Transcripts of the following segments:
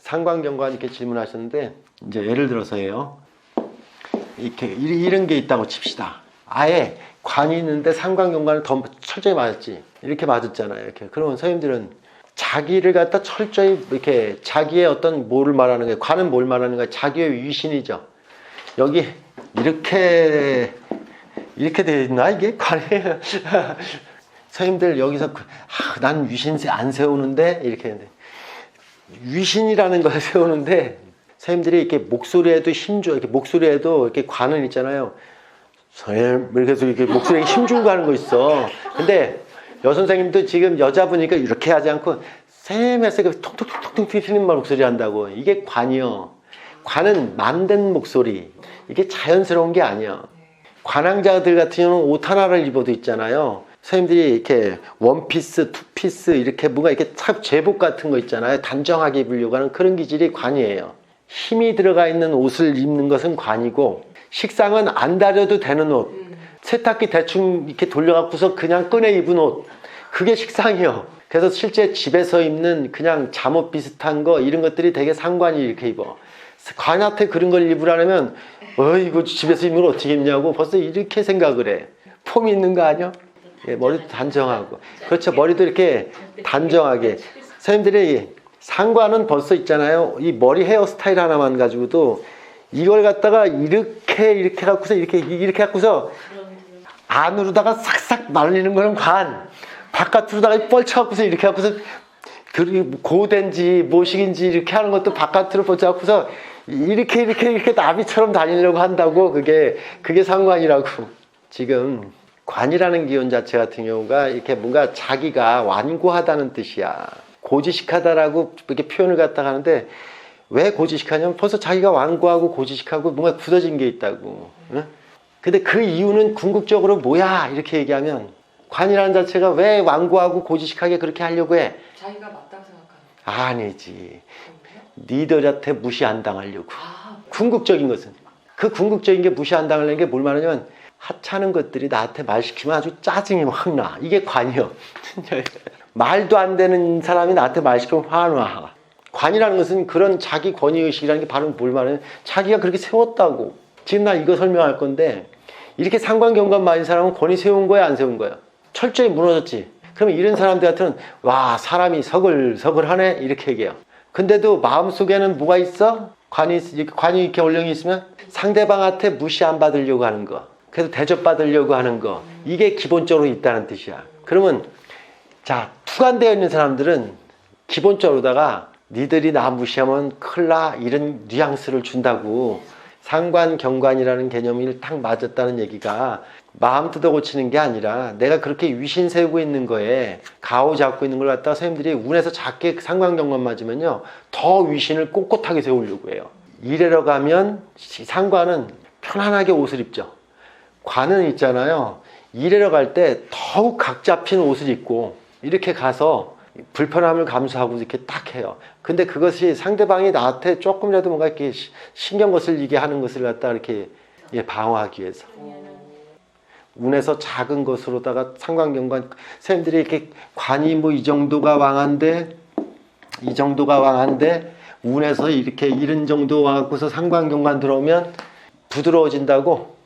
상관경관 이렇게 질문하셨는데, 이제 예를 들어서예요. 이렇게 이런 게 있다고 칩시다. 아예 관이 있는데 상관경관을 더 철저히 맞았지. 이렇게 맞았잖아요. 이렇게. 그러면 선생님들은 자기를 갖다 철저히 이렇게 자기의 어떤 뭐를 말하는 거예요. 관은 뭘 말하는 거예요? 자기의 위신이죠. 여기 이렇게 돼 있나 이게 관이? 선생님들 여기서 난 위신 안 세우는데 이렇게 했는데, 위신이라는 걸 세우는데 선생님들이 이렇게 목소리에도 힘줘, 이렇게 목소리에도 이렇게 관은 있잖아요. 선생님 이렇게 해서 이렇게 목소리에 힘주고 하는 거 있어. 근데 여선생님도 지금 여자분이니까 이렇게 하지 않고 쌤에서 톡톡톡톡 튀는 목소리 한다고. 이게 관이요. 관은 만든 목소리. 이게 자연스러운 게 아니야. 관왕자들 같은 경우는 옷 하나를 입어도 있잖아요. 선생님들이 이렇게 원피스, 투피스 이렇게 뭔가 이렇게 참 제복 같은 거 있잖아요. 단정하게 입으려고 하는 그런 기질이 관이에요. 힘이 들어가 있는 옷을 입는 것은 관이고, 식상은 안 다려도 되는 옷, 세탁기 대충 이렇게 돌려갖고서 그냥 꺼내 입은 옷, 그게 식상이요. 그래서 실제 집에서 입는 그냥 잠옷 비슷한 거 이런 것들이 되게 상관이 이렇게 입어. 관한테 그런 걸 입으라면 이거 집에서 입는 걸 어떻게 입냐고 벌써 이렇게 생각을 해. 폼이 있는 거 아니야? 예, 머리도 단정하고. 그렇죠. 머리도 이렇게 단정하게. 선생님들이 상관은 벌써 있잖아요. 이 머리 헤어스타일 하나만 가지고도 이걸 갖다가 이렇게 갖고서 이렇게 갖고서 안으로다가 싹싹 말리는 거는 관. 바깥으로다가 뻘쳐갖고서 이렇게 갖고서 고된지 모식인지 이렇게 하는 것도 바깥으로 뻗쳐갖고서 이렇게 나비처럼 다니려고 한다고. 그게 상관이라고. 지금 관이라는 기운 자체 같은 경우가 이렇게 뭔가 자기가 완고하다는 뜻이야. 고지식하다라고 이렇게 표현을 갖다가 하는데, 왜 고지식하냐면 벌써 자기가 완고하고 고지식하고 뭔가 굳어진 게 있다고. 응? 근데 그 이유는 궁극적으로 뭐야? 이렇게 얘기하면 관이라는 자체가 왜 완고하고 고지식하게 그렇게 하려고 해? 자기가 맞다고 생각하는. 아니지. 니들한테 무시 안 당하려고. 궁극적인 것은. 그 궁극적인 게 무시 안 당하려는 게 뭘 말하냐면, 하찮은 것들이 나한테 말 시키면 아주 짜증이 확 나. 이게 관이요. 말도 안 되는 사람이 나한테 말 시키면 화나. 관이라는 것은 그런 자기 권위의식이라는 게 바로 뭘 말하냐면, 자기가 그렇게 세웠다고. 지금 나 이거 설명할 건데, 이렇게 상관경관 많은 사람은 권위 세운 거야, 안 세운 거야? 철저히 무너졌지. 그러면 이런 사람들한테는 와, 사람이 서글하네 이렇게 얘기해요. 근데도 마음속에는 뭐가 있어? 관이 이렇게 올영이 있으면 상대방한테 무시 안 받으려고 하는 거, 그래서 대접받으려고 하는 거, 이게 기본적으로 있다는 뜻이야. 그러면 자, 투관되어 있는 사람들은 기본적으로다가 니들이 나 무시하면 큰일 나, 이런 뉘앙스를 준다고. 상관경관이라는 개념이 딱 맞았다는 얘기가 마음 뜯어 고치는 게 아니라, 내가 그렇게 위신 세우고 있는 거에 가오 잡고 있는 걸 갖다가 선생님들이 운에서 작게 상관경관 맞으면요 더 위신을 꼿꼿하게 세우려고 해요. 이래러 가면 상관은 편안하게 옷을 입죠. 관은 있잖아요, 이래러 갈 때 더욱 각 잡힌 옷을 입고 이렇게 가서 불편함을 감수하고 이렇게 딱 해요. 근데 그것이 상대방이 나한테 조금이라도 뭔가 이렇게 신경 거슬리게 하는 것을 갖다 이렇게 방어하기 위해서. 운에서 작은 것으로다가 상관경관, 선생님들이 이렇게 관이 뭐 이 정도가 왕한데 운에서 이렇게 이런 정도 와갖고서 상관경관 들어오면 부드러워진다고.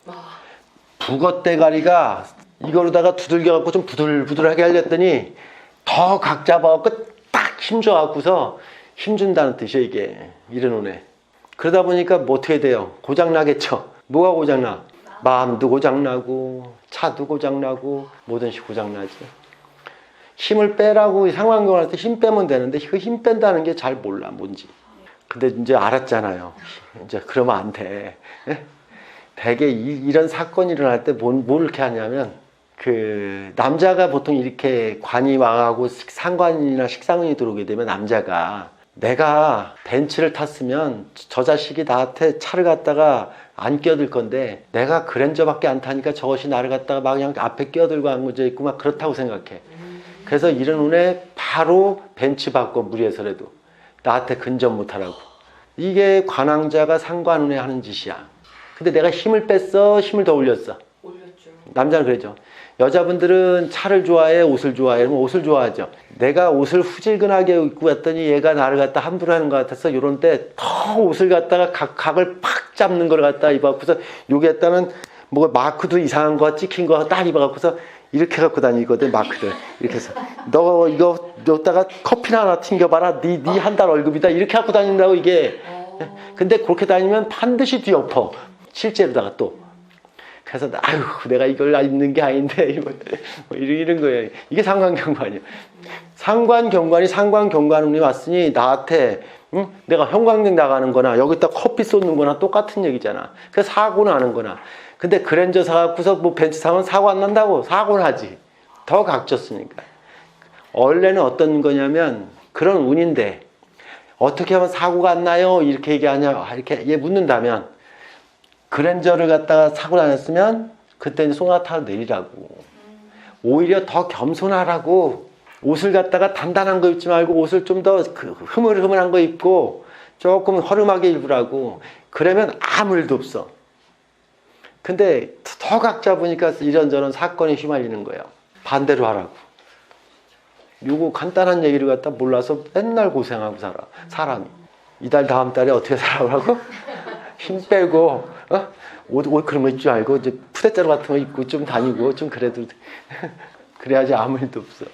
북어대가리가 이거로다가 두들겨갖고 좀 부들부들하게 하려더니 더 각 잡아갖고 딱 힘줘갖고서 힘준다는 뜻이에요, 이게. 이런 운에. 그러다 보니까 뭐 어떻게 돼요? 고장나겠죠? 뭐가 고장나? 마음도 고장나고, 차도 고장나고, 뭐든지 고장나지. 힘을 빼라고 상관경관할 때 힘 빼면 되는데, 그 힘 뺀다는 게 잘 몰라, 뭔지. 근데 이제 알았잖아요. 이제 그러면 안 돼. 대개 이런 사건이 일어날 때 뭘 이렇게 하냐면, 남자가 보통 이렇게 관이 왕하고 상관이나 식상운이 들어오게 되면, 남자가 내가 벤츠를 탔으면 저 자식이 나한테 차를 갖다가 안 끼어들 건데, 내가 그랜저밖에 안 타니까 저것이 나를 갖다가 막 그냥 앞에 끼어들고 앉아 있고 막 그렇다고 생각해. 그래서 이런 운에 바로 벤츠 바꿔, 무리해서라도 나한테 근접 못하라고. 이게 관왕자가 상관운에 하는 짓이야. 근데 내가 힘을 뺐어, 힘을 더 올렸어? 올렸죠. 남자는 그러죠. 여자분들은 차를 좋아해, 옷을 좋아해? 그러면 옷을 좋아하죠. 내가 옷을 후질근하게 입고 왔더니 얘가 나를 갖다 함부로 하는 것 같아서 이런 때 더 옷을 갖다가 각을 팍 잡는 걸 갖다가 입어갖고서 여기에다는 뭐 마크도 이상한 거 찍힌 거 딱 입어갖고서 이렇게 갖고 다니거든, 마크를. 이렇게 해서 너 이거 여기다가 커피나 하나 튕겨봐라. 네 한 달 월급이다. 이렇게 갖고 다닌다고 이게. 근데 그렇게 다니면 반드시 뒤엎어. 실제로다가 또. 그래서 아유 내가 이걸 입는 게 아닌데 뭐 이런 거예요. 이게 상관경관이에요. 상관경관이 왔으니 나한테 응? 내가 형광등 나가는 거나 여기다 커피 쏟는 거나 똑같은 얘기잖아. 그래서 사고 나는 거나. 근데 그랜저 사갖고서 뭐 벤츠 사면 사고 안 난다고? 사고 나지. 더 각졌으니까. 원래는 어떤 거냐면 그런 운인데 어떻게 하면 사고가 안 나요? 이렇게 얘기하냐 이렇게 얘 묻는다면 그랜저를 갖다가 사고 다녔으면 그때 이제 소나타를 내리라고. 오히려 더 겸손하라고. 옷을 갖다가 단단한 거 입지 말고 옷을 좀 더 흐물흐물한 거 입고 조금 허름하게 입으라고. 그러면 아무 일도 없어. 근데 더 각자 보니까 이런저런 사건에 휘말리는 거예요. 반대로 하라고. 요거 간단한 얘기를 갖다 몰라서 맨날 고생하고 살아. 사람이. 이달 다음 달에 어떻게 살아보라고? 힘 빼고 옷 그런 거 입지 말고 이제 푸대자루 같은 거 입고 좀 다니고 좀 그래도 그래야지 아무 일도 없어.